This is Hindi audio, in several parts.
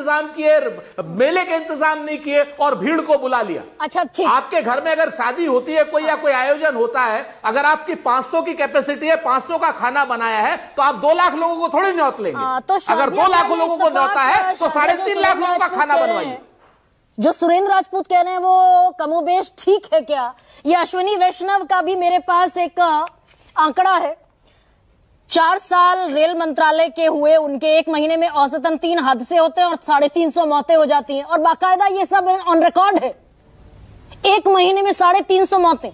इंतजाम किए, मेले के इंतजाम नहीं किए और भीड़ को बुला लिया। अच्छा ठीक, आपके घर में अगर शादी होती है कोई या कोई आयोजन होता है, अगर आपकी 500 की कैपेसिटी है, 500 का खाना बनाया है, तो आप 2 लाख लोगों को थोड़ी न्योत लेंगे। तो अगर 2 लाख लोगों को न्योता है तो 3.5 लाख लोगों का खाना बनवाइए। जो सुरेंद्र राजपूत कह रहे हैं वो कमोबेश ठीक है क्या? ये अश्विनी वैष्णव का भी मेरे पास एक आंकड़ा है। 4 साल रेल मंत्रालय के हुए, उनके 1 महीने में औसतन 3 हादसे होते हैं और 350 मौतें हो जाती हैं, और बाकायदा ये सब ऑन रिकॉर्ड है। 1 महीने में 350 मौतें।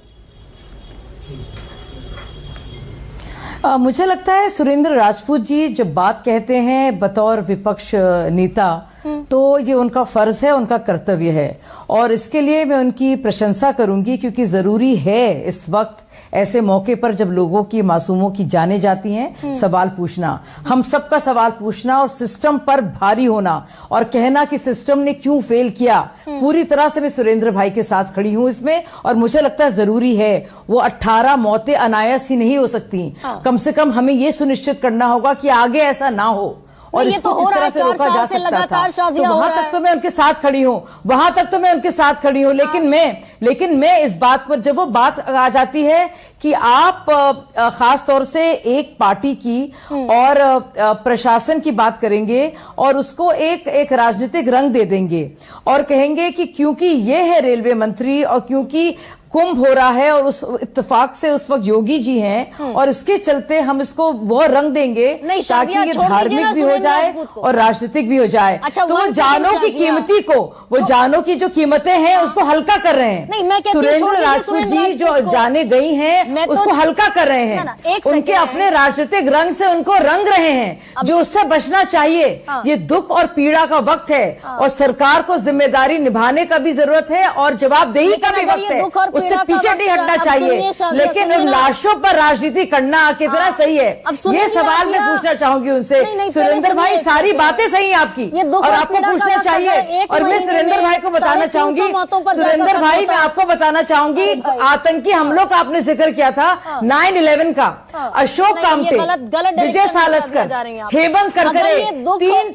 मुझे लगता है सुरेंद्र राजपूत जी जब बात कहते हैं बतौर विपक्ष नेता, तो ये उनका फर्ज है, उनका कर्तव्य है, और इसके लिए मैं उनकी प्रशंसा करूंगी, क्योंकि जरूरी है इस वक्त ऐसे मौके पर जब लोगों की, मासूमों की जानें जाती हैं, सवाल पूछना, हम सबका सवाल पूछना और सिस्टम पर भारी होना और कहना कि सिस्टम ने क्यों फेल किया। पूरी तरह से मैं सुरेंद्र भाई के साथ खड़ी हूं इसमें, और मुझे लगता है जरूरी है। वो 18 मौतें अनायास ही नहीं हो सकती, कम से कम हमें ये सुनिश्चित करना होगा कि आगे ऐसा ना हो और इसको तो किस तरह से रोका जा सकता था। तो वहां तक तो मैं उनके साथ खड़ी हूं, वहां तक तो मैं उनके साथ खड़ी हूं, लेकिन मैं इस बात पर, जब वो बात आ जाती है कि आप खास तौर से एक पार्टी की और प्रशासन की बात करेंगे और उसको एक राजनीतिक रंग दे देंगे और कहेंगे कि क्योंकि ये है रेलवे मंत्री और क्योंकि कुंभ हो रहा है और उस इत्तेफाक से उस वक्त योगी जी हैं और इसके चलते हम इसको वो रंग देंगे ताकि ये धार्मिक भी हो जाए और राजनीतिक भी हो जाए। अच्छा, तो वो जानों की कीमती को, वो जानों की जो कीमतें हैं उसको हल्का कर रहे हैं। सुरेंद्र राजपूत जी जो जाने गई हैं उसको हल्का कर रहे हैं, उनके अपने राजनीतिक रंग से उनको रंग रहे हैं, जो उससे बचना चाहिए। ये दुख और पीड़ा का वक्त है और सरकार को जिम्मेदारी निभाने का भी जरूरत है और जवाबदेही का भी वक्त है, उससे पीछे नहीं हटना चाहिए। लेकिन उन लाशों पर राजनीति करना कितना सही है, ये सवाल मैं पूछना चाहूंगी उनसे। सुरेंद्र भाई, सारी बातें सही हैं आपकी और आपको पूछना चाहिए, और मैं सुरेंद्र भाई को बताना चाहूंगी, सुरेंद्र भाई मैं आपको बताना चाहूंगी, आतंकी हमलों का आपने जिक्र किया था, 9/11 का, अशोक कामटे, विजय सालस्कर, हेमंत करकरे, 3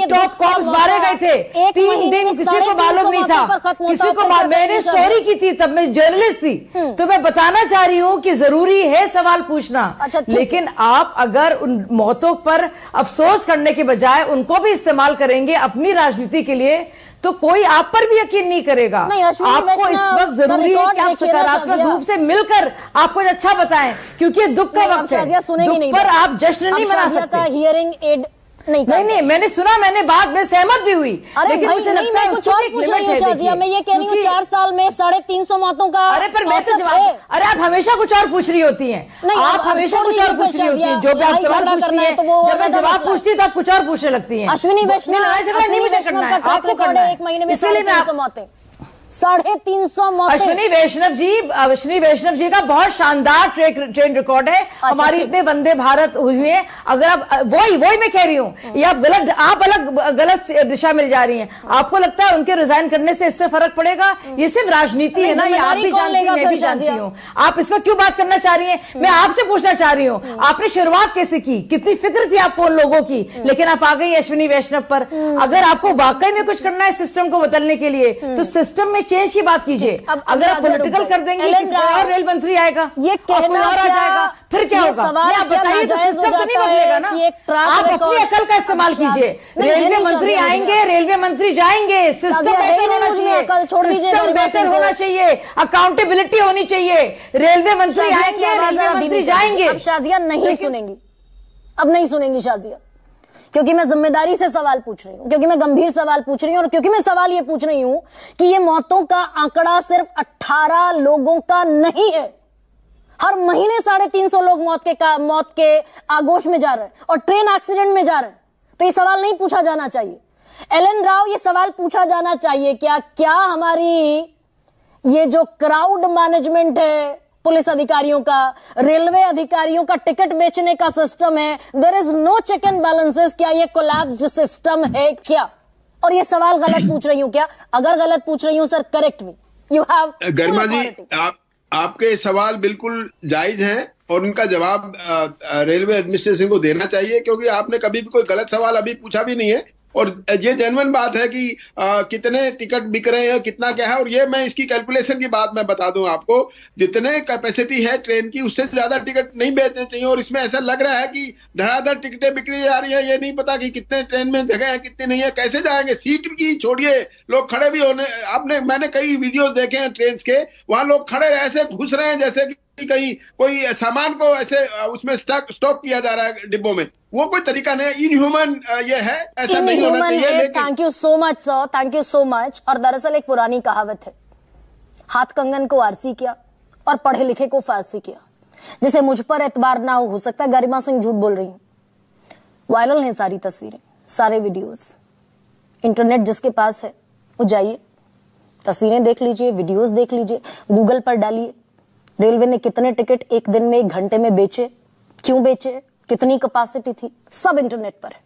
टॉप कॉप्स मारे गए थे। 3 दिन किसी को मालूम नहीं था, किसी को मैंने स्टोरी की थी, तब मैं जर्नलिस्ट थी, तो मैं बताना चाह रही हूं कि जरूरी है सवाल पूछना। लेकिन आप अगर उन मौतों पर अफसोस करने के बजाय उनको भी इस्तेमाल करेंगे अपनी राजनीति के लिए, तो कोई आप पर भी यकीन नहीं करेगा। आपको इस वक्त जरूरी है कि आप सकारात्मक रूप से मिलकर आप कुछ अच्छा बताएं, क्योंकि दुख का वक्त है, दुख पर आप जश्न नहीं मना सकते। हियरिंग एड नहीं, मैंने सुना, मैंने बाद में सहमत भी हुई, लेकिन मुझे लगता है कुछ और पूछ रही हूँ शाजिया, मैं ये कह रही हूँ 4 साल में 350 मौतों का। अरे पर मैं तो जवाब, अरे आप हमेशा कुछ और पूछ रही होती हैं, आप हमेशा कुछ और पूछ रही होती हैं, जो भी आप सवाल पूछती हैं, जब मैं जवाब पूछती हूँ तो आप कुछ और पूछने लगती हैं। अश्विनी वैष्णव नहीं मुझे करना है, आपको करना है, 1 महीने में इसलिए मैं 350 मौतें, 350 मौतें। अश्विनी वैष्णव जी का बहुत शानदार ट्रेन रिकॉर्ड है। हमारी इतने वंदे भारत हुए हैं, अगर आप वही मैं कह रही हूँ, या आप गलत दिशा में जा रही हैं। आपको लगता है उनके रिजाइन करने से इससे फर्क पड़ेगा? ये सिर्फ राजनीति है ना, ये आप भी जानती हैं, मैं भी जानती हूँ। आप इस वक्त क्यों बात करना चाह रही हैं? मैं आपसे पूछना चाह रही हूँ, आपने शुरुआत कैसे की? कितनी फिक्र थी आपको उन लोगों की, लेकिन आप आ गई अश्विनी वैष्णव पर। अगर आपको वाकई में कुछ करना है सिस्टम को बदलने के लिए, तो सिस्टम में चेंज की बात कीजिए। अगर आप पॉलिटिकल कर देंगे कि और रेल मंत्री आएगा, ये कहना और आ जाएगा, फिर क्या होगा? आप बताइए, तो सिस्टम तो नहीं बदलेगा ना। आप अपनी अकल का इस्तेमाल कीजिए। रेलवे मंत्री आएंगे, रेलवे मंत्री जाएंगे, सिस्टम बेहतर होना चाहिए, सिस्टम बेहतर होना चाहिए, अकाउंटेबिलिटी होनी चाहिए। रेलवे मंत्री आएंगे, रेलवे मंत्री जाएंगे। अब शाजिया नहीं सुनेंगी, अब नहीं सुनेंगी शाजिया, क्योंकि मैं जिम्मेदारी से सवाल पूछ रही हूं, क्योंकि मैं गंभीर सवाल पूछ रही हूं, और क्योंकि मैं सवाल ये पूछ रही हूं कि ये मौतों का आंकड़ा सिर्फ 18 लोगों का नहीं है। हर महीने 350 लोग मौत के आगोश में जा रहे हैं और ट्रेन एक्सीडेंट में जा रहे हैं। तो ये सवाल नहीं पूछा जाना चाहिए। एलन राव, ये सवाल पूछा जाना चाहिए क्या हमारी ये जो क्राउड मैनेजमेंट है पुलिस अधिकारियों का, रेलवे अधिकारियों का टिकट बेचने का सिस्टम है, there is no check and balances, क्या ये कोलैप्स्ड सिस्टम है क्या? और ये सवाल गलत पूछ रही हूं क्या? अगर गलत पूछ रही हूं sir, correct me, you have. Garima ji, आपके सवाल बिल्कुल जायज हैं और उनका जवाब रेलवे एडमिनिस्ट्रेशन को देना चाहिए, क्योंकि आपने कभी भी कोई गलत सवाल अभी पूछा भी नहीं है। और ये जेन्युइन बात है कि कितने टिकट बिक रहे हैं, कितना क्या है। और ये मैं इसकी कैलकुलेशन की बात मैं बता दूं आपको, जितने कैपेसिटी है ट्रेन की उससे ज्यादा टिकट नहीं बेचने चाहिए। और इसमें ऐसा लग रहा है कि धड़ाधड़ टिकटें बिक्री जा रही है, ये नहीं पता कि कितने ट्रेन में जगह है कितने नहीं है, कैसे जाएंगे। सीट की छोड़िए, लोग खड़े भी होने, मैंने कई वीडियो देखे हैं ट्रेन के, वहां लोग खड़े ऐसे घुस रहे हैं जैसे कि कहीं कोई सामान को ऐसे उसमें स्टॉक किया जा रहा है डिब्बों में। वो कोई तरीका नहीं, इनह्यूमन ये है, ऐसा नहीं होना चाहिए। लेकिन thank you so much sir, thank you so much. और दरअसल एक पुरानी कहावत है, हाथ कंगन को आरसी किया और पढ़े लिखे को फारसी किया। जैसे मुझ पर एतबार ना हो सकता है गरिमा सिंह झूठ बोल रही हूं। वायरल हैं सारी तस्वीरें, सारे वीडियोस। इंटरनेट जिसके पास है वो जाइए, तस्वीरें देख लीजिए, वीडियोस देख लीजिए, गूगल पर डालिए रेलवे ने कितने टिकट एक दिन में, एक घंटे में बेचे, क्यों बेचे, कितनी कैपेसिटी थी, सब इंटरनेट पर है।